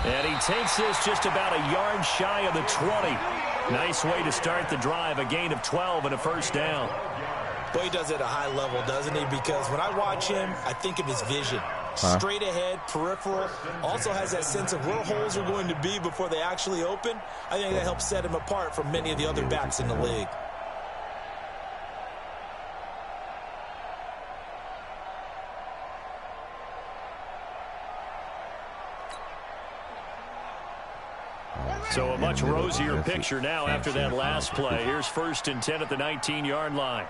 And he takes this just about a yard shy of the 20. Nice way to start the drive, a gain of 12 and a first down. Boy, he does it at a high level, doesn't he? Because when I watch him, I think of his vision. Straight ahead, peripheral. Also has that sense of where holes are going to be before they actually open. I think that helps set him apart from many of the other backs in the league. So a much rosier picture now after that last play. Here's 1st and 10 at the 19-yard line.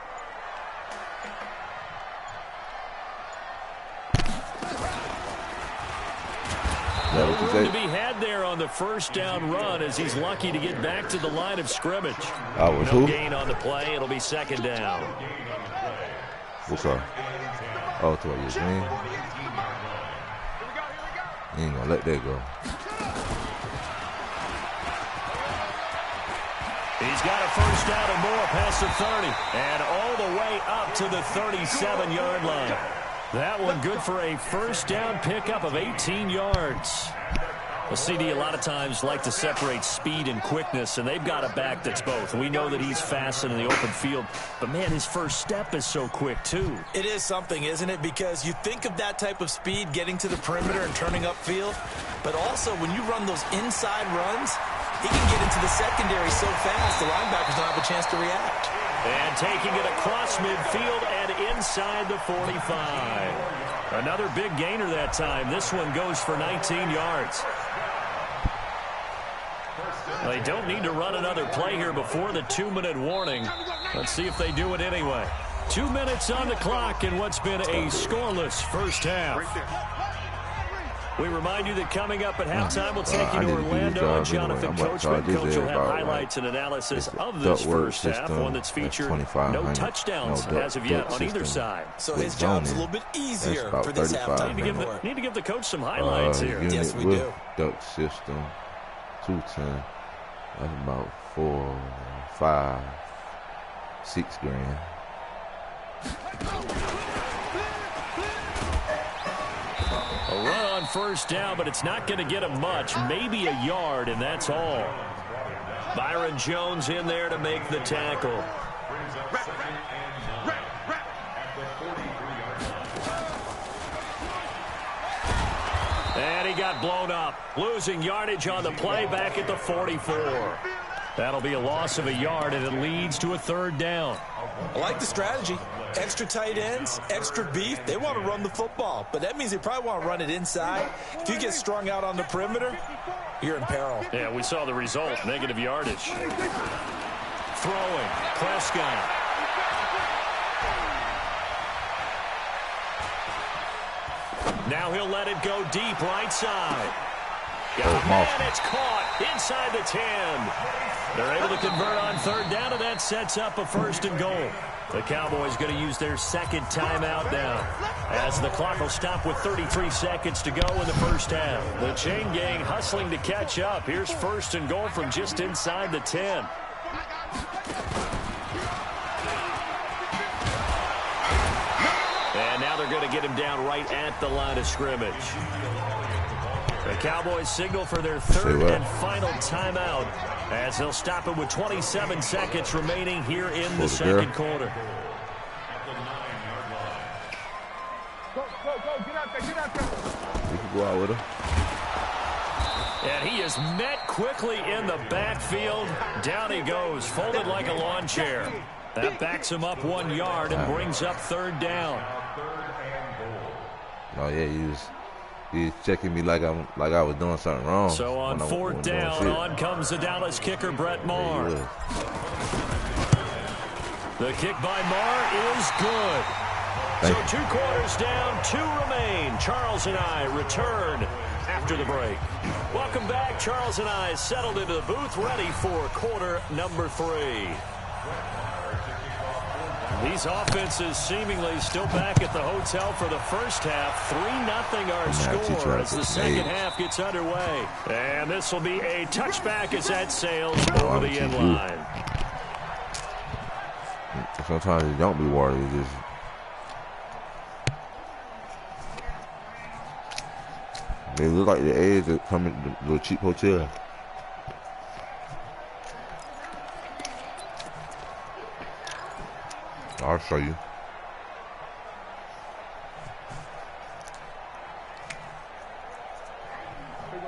Room to be had there on the first down run as he's lucky to get back to the line of scrimmage. No gain on the play. It'll be 2nd down. What's up? Oh, to your game. You ain't gonna let that go. He's got a first down and more past the 30 and all the way up to the 37-yard line. That one good for a first down pickup of 18 yards. Well, CD, a lot of times like to separate speed and quickness, and they've got a back that's both. We know that he's fast in the open field, but, man, his first step is so quick, too. It is something, isn't it? Because you think of that type of speed getting to the perimeter and turning upfield, but also when you run those inside runs, he can get into the secondary so fast the linebackers don't have a chance to react. And taking it across midfield and inside the 45. Another big gainer that time. This one goes for 19 yards. They don't need to run another play here before the 2-minute warning. Let's see if they do it anyway. 2 minutes on the clock in what's been a scoreless first half. We remind you that coming up at halftime, we'll take you to Orlando and Jonathan Coachman. Coach will have highlights and analysis of this first half, one that's featured no touchdowns as of yet on either side. So his job's a little bit easier for this halftime. Need to give the coach some highlights here. Yes, we do. Duck system, 210. That's about 4, 5, 6 grand. A run on first down, but it's not going to get him much. Maybe a yard, and that's all. Byron Jones in there to make the tackle. And he got blown up. Losing yardage on the play back at the 44. That'll be a loss of a yard, and it leads to a 3rd down. I like the strategy. Extra tight ends, extra beef. They want to run the football, but that means they probably want to run it inside. If you get strung out on the perimeter, you're in peril. Yeah, we saw the result, negative yardage. Throwing, Prescott. Now he'll let it go deep right side. And it's caught inside the 10. They're able to convert on 3rd down, and that sets up a 1st and goal. The Cowboys going to use their 2nd timeout now, as the clock will stop with 33 seconds to go in the first half. The chain gang hustling to catch up. Here's 1st and goal from just inside the 10. And now they're going to get him down right at the line of scrimmage. The Cowboys signal for their 3rd and final timeout, as they'll stop it with 27 seconds remaining here in the 2nd quarter. Go, get out there, get out there. We can go out with him. And he is met quickly in the backfield. Down he goes, folded like a lawn chair. That backs him up 1 yard and brings up 3rd down. Oh, yeah, he's checking me like I was doing something wrong. So on 4th down, on comes the Dallas kicker, Brett Maher. The kick by Maher is good. So 2 quarters down, 2 remain. Charles and I return after the break. Welcome back. Charles and I settled into the booth, ready for quarter number 3. These offenses seemingly still back at the hotel for the first half. 3-0 our score as the second half gets underway. And this will be a touchback as that sails over the end line. Sometimes you don't be worried. You just They look like the A's are coming to a cheap hotel. I'll show you.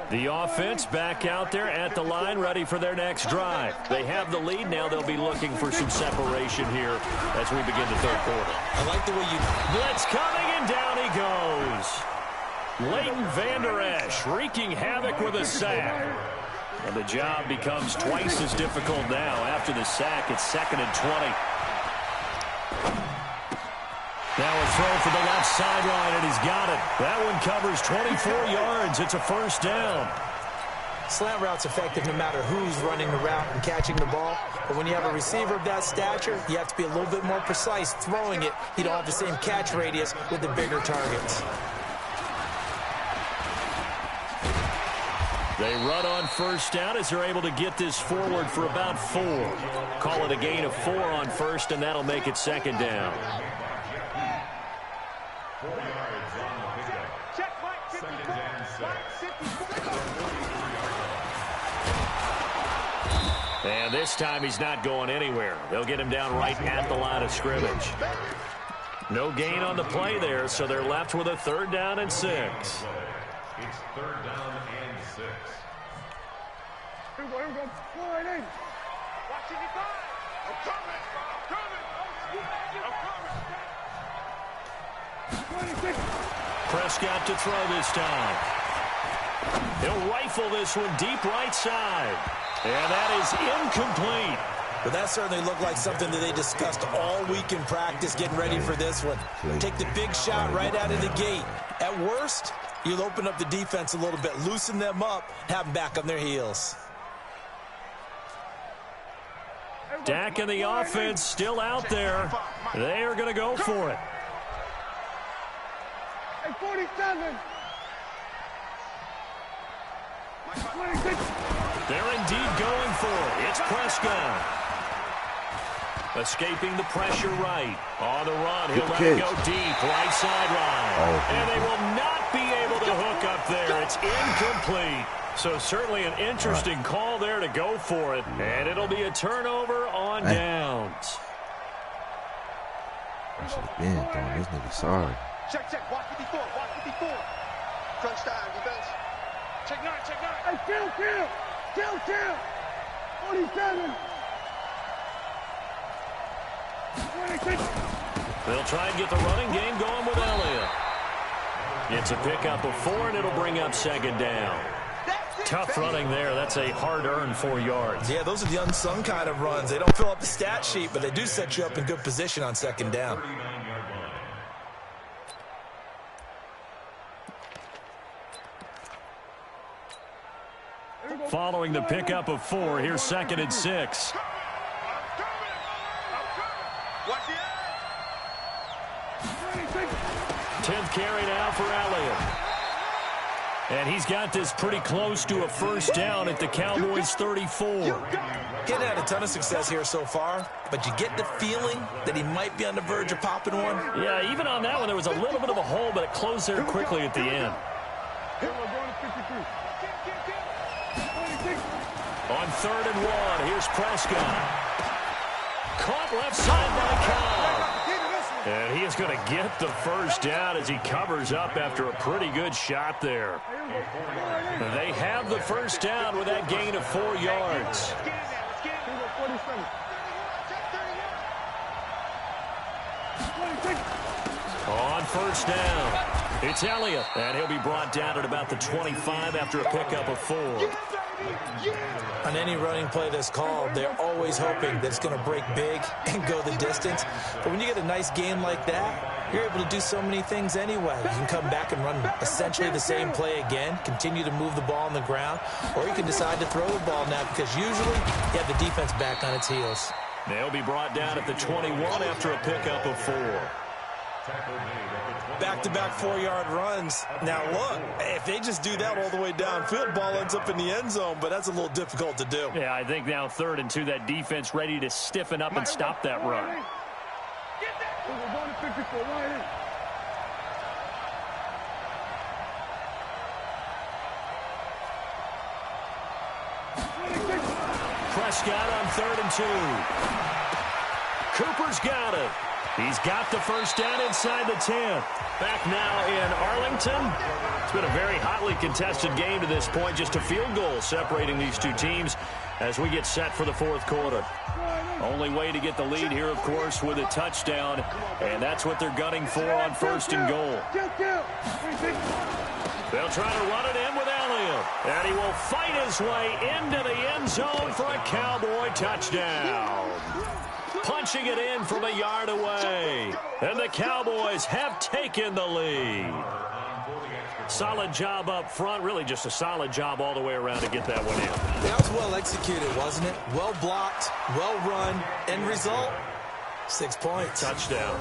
The offense back out there at the line, ready for their next drive. They have the lead. Now they'll be looking for some separation here as we begin the third quarter. I like the way you... Blitz coming, and down he goes. Leighton Vander Esch wreaking havoc with a sack. And the job becomes twice as difficult now. After the sack, it's 2nd and 20. Now a throw for the left sideline, and he's got it. That one covers 24 yards. It's a first down. Slant route's effective no matter who's running the route and catching the ball. But when you have a receiver of that stature, you have to be a little bit more precise throwing it. You don't have the same catch radius with the bigger targets. They run on first down as they're able to get this forward for about 4. Call it a gain of 4 on first, and that'll make it 2nd down. And this time he's not going anywhere. They'll get him down right at the line of scrimmage. No gain on the play there, so they're left with a 3rd down and 6. It's 3rd down and 6. Here we go. Line in. Watching it back. I'm coming. Prescott to throw this time. He'll rifle this one deep right side. And that is incomplete. But that certainly looked like something that they discussed all week in practice, getting ready for this one. Take the big shot right out of the gate. At worst, you'll open up the defense a little bit, loosen them up, have them back on their heels. Dak and the offense still out there. They are going to go for it. Hey, 47. 26. They're indeed going for it. It's Prescott. Escaping the pressure right. On the run, he'll let it go deep, right sideline. And they will not be able to hook up there. It's incomplete. So certainly an interesting call there to go for it. And it'll be a turnover on downs. I should have been throwing this nigga sorry. Check. Watch 54. Crunch time, defense. Check 9. Hey, kill. 47. 26. They'll try and get the running game going with Elliott. It's a pickup of 4, and it'll bring up 2nd down. Tough running there. That's a hard-earned 4 yards. Yeah, those are the unsung kind of runs. They don't fill up the stat sheet, but they do set you up in good position on 2nd down. Following the pickup of 4, here's 2nd and 6. 10th carry now for Elliott. And he's got this pretty close to a first down at the Cowboys' 34. Getting had a ton of success here so far, but you get the feeling that he might be on the verge of popping one. Yeah, even on that one, there was a little bit of a hole, but it closed there quickly at the end. On 3rd and 1, here's Prescott. Caught left side by Cobb. And he is going to get the first down as he covers up after a pretty good shot there. They have the first down with that gain of 4 yards. On first down, it's Elliott, and he'll be brought down at about the 25 after a pickup of 4. On any running play that's called, they're always hoping that it's going to break big and go the distance. But when you get a nice game like that, you're able to do so many things anyway. You can come back and run essentially the same play again, continue to move the ball on the ground, or you can decide to throw the ball now because usually you have the defense back on its heels. They'll be brought down at the 21 after a pickup of 4. Back-to-back 4-yard runs. Now, look, if they just do that all the way downfield, ball ends up in the end zone, but that's a little difficult to do. Yeah, I think now 3rd and 2, that defense ready to stiffen up and stop that run. Prescott on 3rd and 2. Cooper's got it. He's got the first down inside the 10. Back now in Arlington. It's been a very hotly contested game to this point. Just a field goal separating these two teams as we get set for the 4th quarter. Only way to get the lead here, of course, with a touchdown. And that's what they're gunning for on 1st and goal. They'll try to run it in with Elliott. And he will fight his way into the end zone for a Cowboy touchdown. Punching it in from a yard away. And the Cowboys have taken the lead. Solid job up front. Really just a solid job all the way around to get that one in. That was well executed, wasn't it? Well blocked, well run. End result, 6 points. Touchdown.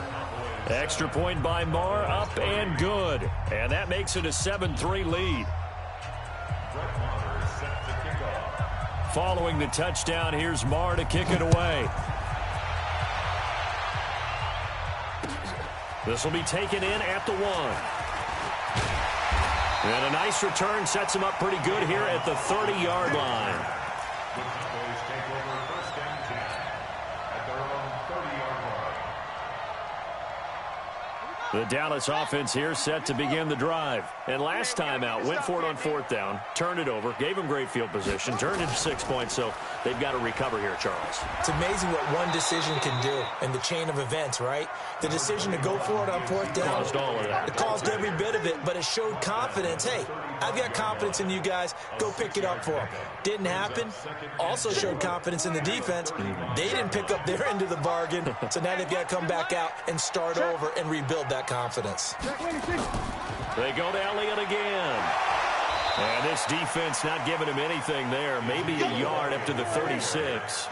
Extra point by Marr, up and good. And that makes it a 7-3 lead. Following the touchdown, here's Marr to kick it away. This will be taken in at the 1. And a nice return sets him up pretty good here at the 30-yard line. The Cowboys take over 1st and 10 at their own 30-yard line. The Dallas offense here set to begin the drive. And last time out, went for it on 4th down, turned it over, gave them great field position, turned into 6 points, so they've got to recover here, Charles. It's amazing what one decision can do in the chain of events, right? The decision to go for it on 4th down. Caused all of that. It caused every bit of it, but it showed confidence. Hey, I've got confidence in you guys. Go pick it up for them. Didn't happen. Also showed confidence in the defense. They didn't pick up their end of the bargain, so now they've got to come back out and start over and rebuild that confidence. They go to Elliott again. And this defense not giving him anything there. Maybe a yard up to the 36.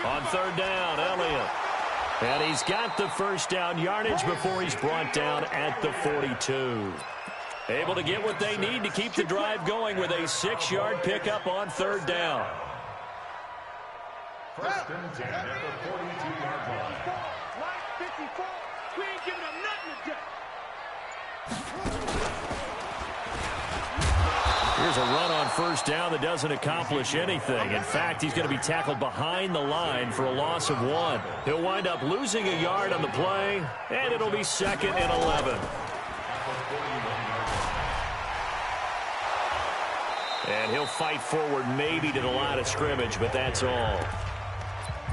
On 3rd down, Elliott. And he's got the first down yardage before he's brought down at the 42. Able to get what they need to keep the drive going with a 6-yard pickup on 3rd down. 1st and 10 at the 42-yard line. We ain't giving them nothing today. Here's a run on 1st down that doesn't accomplish anything. In fact, he's going to be tackled behind the line for a loss of 1. He'll wind up losing a yard on the play, and it'll be 2nd and 11. And he'll fight forward maybe to the line of scrimmage, but that's all.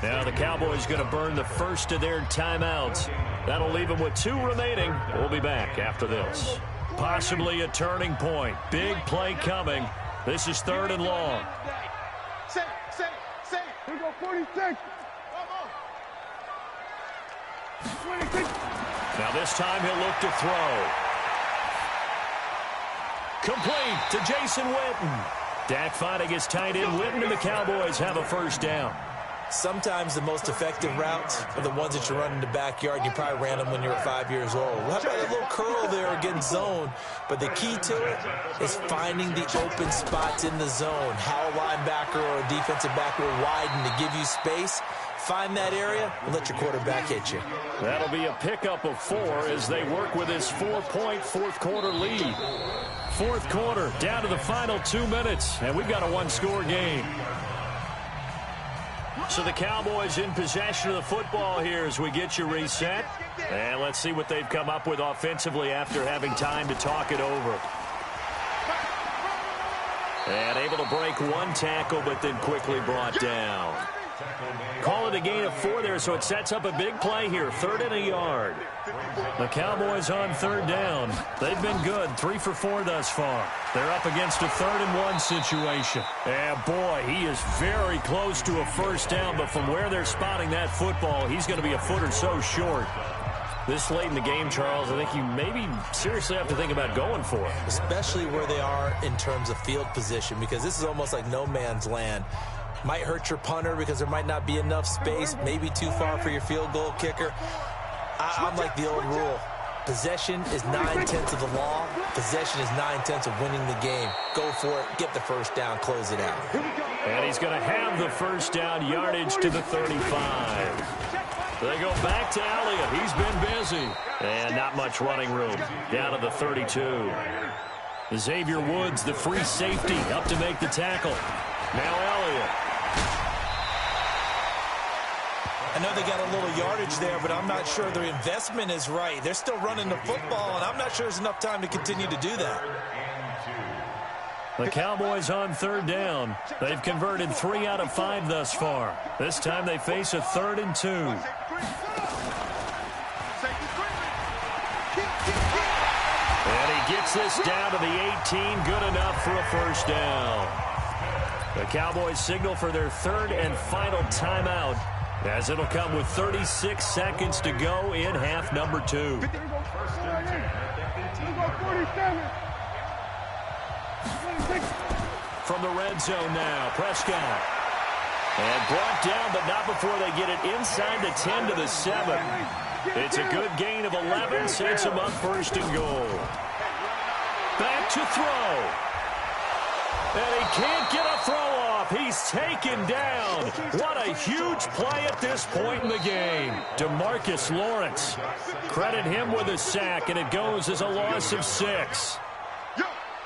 Now the Cowboys going to burn the first of their timeouts. That'll leave them with 2 remaining. We'll be back after this. Possibly a turning point. Big play coming. This is 3rd and long. Say it. Here we go, 46. Now this time he'll look to throw. Complete to Jason Witten. Dak fighting his tight end Witten, and the Cowboys have a first down. Sometimes the most effective routes are the ones that you run in the backyard. You probably ran them when you were 5 years old. How about a little curl there against zone? But the key to it is finding the open spots in the zone. How a linebacker or a defensive back will widen to give you space. Find that area and let your quarterback hit you. That'll be a pickup of 4 as they work with his 4-point 4th quarter lead. 4th quarter, down to the final 2 minutes, and we've got a 1-score game. So the Cowboys in possession of the football here as we get you reset. And let's see what they've come up with offensively after having time to talk it over. And able to break 1 tackle, but then quickly brought down. Call it a gain of 4 there, so it sets up a big play here. 3rd and a yard. The Cowboys on 3rd down. They've been good, 3 for 4 thus far. They're up against a 3rd and 1 situation. And boy, he is very close to a first down, but from where they're spotting that football, he's going to be a foot or so short. This late in the game, Charles, I think you maybe seriously have to think about going for it. Especially where they are in terms of field position, because this is almost like no man's land. Might hurt your punter because there might not be enough space, maybe too far for your field goal kicker. I'm like the old rule. Possession is 9/10 of the law. Possession is 9/10 of winning the game. Go for it. Get the first down. Close it out. And he's going to have the first down yardage to the 35. They go back to Elliott. He's been busy. And not much running room. Down to the 32. Xavier Woods, the free safety, up to make the tackle. Now Elliott. I know they got a little yardage there, but I'm not sure their investment is right. They're still running the football, and I'm not sure there's enough time to continue to do that. The Cowboys on third down. They've converted 3 out of 5 thus far. This time they face a 3rd and 2. And he gets this down to the 18. Good enough for a first down. The Cowboys signal for their 3rd and final timeout, as it'll come with 36 seconds to go in half number 2. From the red zone now, Prescott. And brought down, but not before they get it inside the 10 to the 7. It's a good gain of 11, sets them up 1st and goal. Back to throw. And he can't get a throw off. He's taken down. What a huge play at this point in the game. DeMarcus Lawrence. Credit him with a sack, and it goes as a loss of 6.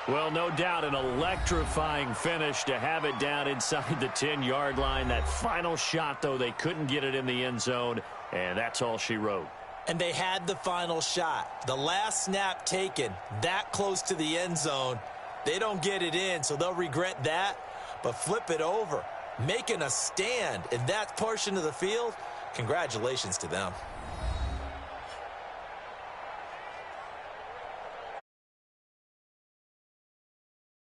Well, no doubt an electrifying finish to have it down inside the 10-yard line. That final shot, though, they couldn't get it in the end zone, and that's all she wrote. And they had the final shot. The last snap taken that close to the end zone. They don't get it in, so they'll regret that. But flip it over, making a stand in that portion of the field, congratulations to them.